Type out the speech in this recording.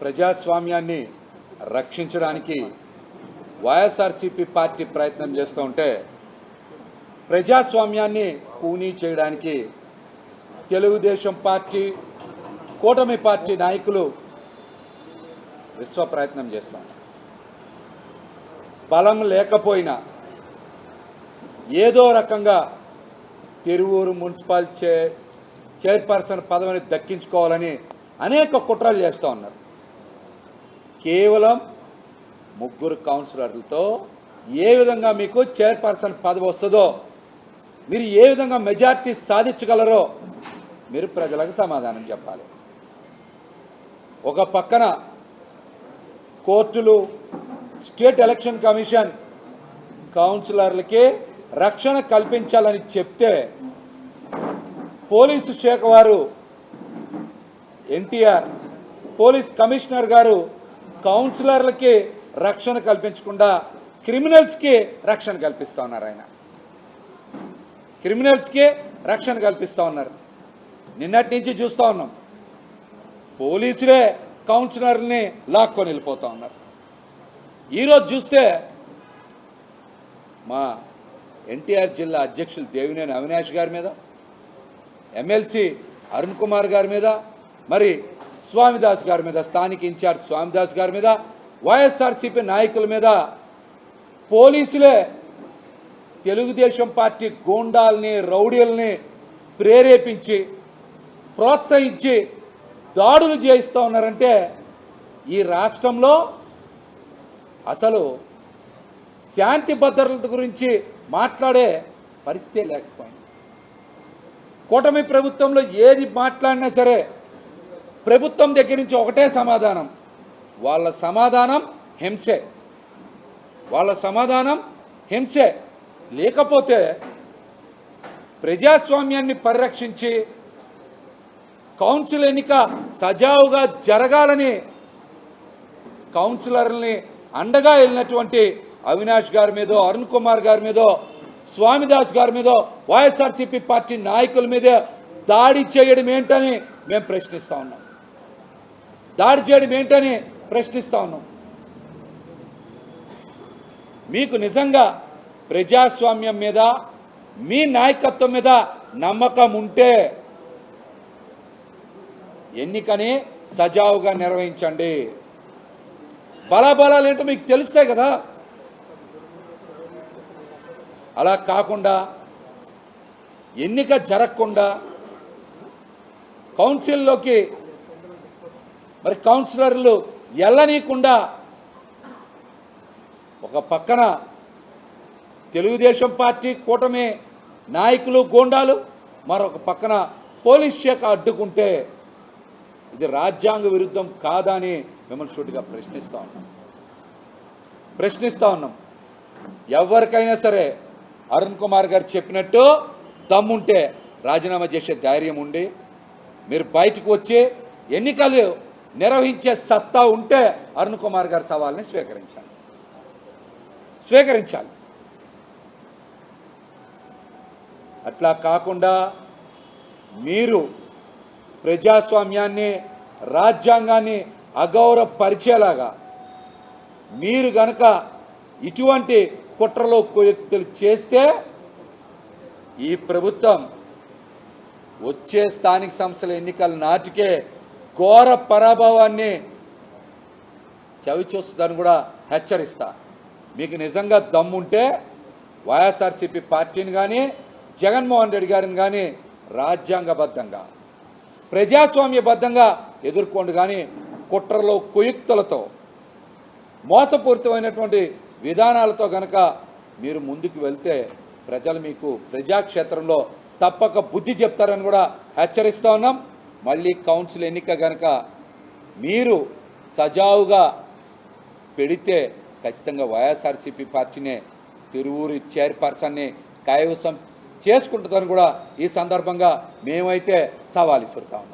ప్రజాస్వామ్యాన్ని రక్షించడానికి వైఎస్ఆర్సీపీ పార్టీ ప్రయత్నం చేస్తూ ఉంటే ప్రజాస్వామ్యాన్ని కూనీ చేయడానికి తెలుగుదేశం పార్టీ కూటమి పార్టీ నాయకులు విశ్వ ప్రయత్నం చేస్తున్నారు. బలం లేకపోయినా ఏదో రకంగా తిరువూరు మున్సిపల్ చైర్పర్సన్ పదవిని దక్కించుకోవాలని అనేక కుట్రలు చేస్తూ ఉన్నారు. కేవలం 3 కౌన్సిలర్లతో ఏ విధంగా మీకు చైర్పర్సన్ పదవి వస్తుందో, మీరు ఏ విధంగా మెజార్టీ సాధించగలరో మీరు ప్రజలకు సమాధానం చెప్పాలి. ఒక పక్కన కోర్టులు, స్టేట్ ఎలక్షన్ కమిషన్ కౌన్సిలర్లకి రక్షణ కల్పించాలని చెప్తే పోలీసు శాఖ వారు ఎన్టీఆర్ పోలీస్ కమిషనర్ గారు కౌన్సిలర్లకి రక్షణ కల్పించకుండా క్రిమినల్స్కి రక్షణ కల్పిస్తూ ఉన్నారు. ఆయన క్రిమినల్స్కి రక్షణ కల్పిస్తూ ఉన్నారు. నిన్నటి నుంచి చూస్తూ ఉన్నాం, పోలీసులే కౌన్సిలర్ని లాక్కొని వెళ్ళిపోతూ ఉన్నారు. ఈరోజు చూస్తే మా ఎన్టీఆర్ జిల్లా అధ్యక్షులు దేవినేని అవినాష్ గారి మీద, ఎమ్మెల్సీ అరుణ్ కుమార్ గారి మీద, మరి స్వామిదాస్ గారి మీద, స్థానిక ఇన్ఛార్జ్ స్వామిదాస్ గారి మీద, వైఎస్ఆర్సీపీ నాయకుల మీద పోలీసులే తెలుగుదేశం పార్టీ గూండాల్ని, రౌడీల్ని ప్రేరేపించి ప్రోత్సహించి దాడులు చేయిస్తూ ఉన్నారంటే ఈ రాష్ట్రంలో అసలు శాంతి భద్రతల గురించి మాట్లాడే పరిస్థితే లేకపోయింది. కూటమి ప్రభుత్వంలో ఏది మాట్లాడినా సరే ప్రభుత్వం దగ్గర నుంచి ఒకటే సమాధానం, వాళ్ళ సమాధానం హింసే, వాళ్ళ సమాధానం హింసే. లేకపోతే ప్రజాస్వామ్యాన్ని పరిరక్షించి కౌన్సిల్ ఎన్నిక సజావుగా జరగాలని కౌన్సిలర్ని అండగా వెళ్ళినటువంటి అవినాష్ గారి మీదో, అరుణ్ కుమార్ గారి మీదో, స్వామిదాస్ గారి మీదో, వైఎస్ఆర్సీపీ పార్టీ నాయకుల మీద దాడి చేయడం ఏంటని మేము ప్రశ్నిస్తూ ఉన్నాం. దాడి చేయడం ఏంటని ప్రశ్నిస్తూ ఉన్నాం. మీకు నిజంగా ప్రజాస్వామ్యం మీద, మీ నాయకత్వం మీద నమ్మకం ఉంటే ఎన్నికని సజావుగా నిర్వహించండి. బలాబలాలు ఏంటో మీకు తెలుస్తాయి కదా. అలా కాకుండా ఎన్నిక జరగకుండా కౌన్సిల్లోకి మరి కౌన్సిలర్లు వెళ్ళనీయకుండా ఒక పక్కన తెలుగుదేశం పార్టీ కూటమి నాయకులు, గోండాలు, మరొక పక్కన పోలీస్ శాఖ అడ్డుకుంటే ఇది రాజ్యాంగ విరుద్ధం కాదని మిమ్మల్ని సూటిగా ప్రశ్నిస్తూ ఉన్నాం. ఎవరికైనా సరే అరుణ్ కుమార్ గారు చెప్పినట్టు దమ్ముంటే రాజీనామా చేసే ధైర్యం ఉండి మీరు బయటకు వచ్చి ఎన్నికలు నిర్వహించే సత్తా ఉంటే అరుణ్ కుమార్ గారి సవాల్ని స్వీకరించాలి. అట్లా కాకుండా మీరు ప్రజాస్వామ్యాన్ని, రాజ్యాంగాన్ని అగౌరవపరిచేలాగా మీరు గనక ఇటువంటి కుట్రలో కుయుక్తులు చేస్తే ఈ ప్రభుత్వం వచ్చే స్థానిక సంస్థల ఎన్నికల నాటికే ఘోర పరాభవాన్ని చవిచూస్తుందని కూడా హెచ్చరిస్తా. మీకు నిజంగా దమ్ముంటే వైఎస్ఆర్సీపీ పార్టీని కానీ, జగన్మోహన్ రెడ్డి గారిని కానీ రాజ్యాంగబద్ధంగా, ప్రజాస్వామ్యబద్ధంగా ఎదుర్కోండి. కానీ కుట్రలో కుయుక్తులతో, మోసపూరితమైనటువంటి విధానాలతో గనక మీరు ముందుకు వెళ్తే ప్రజలు మీకు ప్రజాక్షేత్రంలో తప్పక బుద్ధి చెప్తారని కూడా హెచ్చరిస్తూ ఉన్నాం. మళ్ళీ కౌన్సిల్ ఎన్నిక గనక మీరు సజావుగా పెడితే ఖచ్చితంగా వైఎస్ఆర్సీపీ పార్టీనే తిరువూరు చైర్పర్సన్ని కైవసం చేసుకుంటుందని కూడా ఈ సందర్భంగా మేమైతే సవాల్ ఇస్తున్నాం.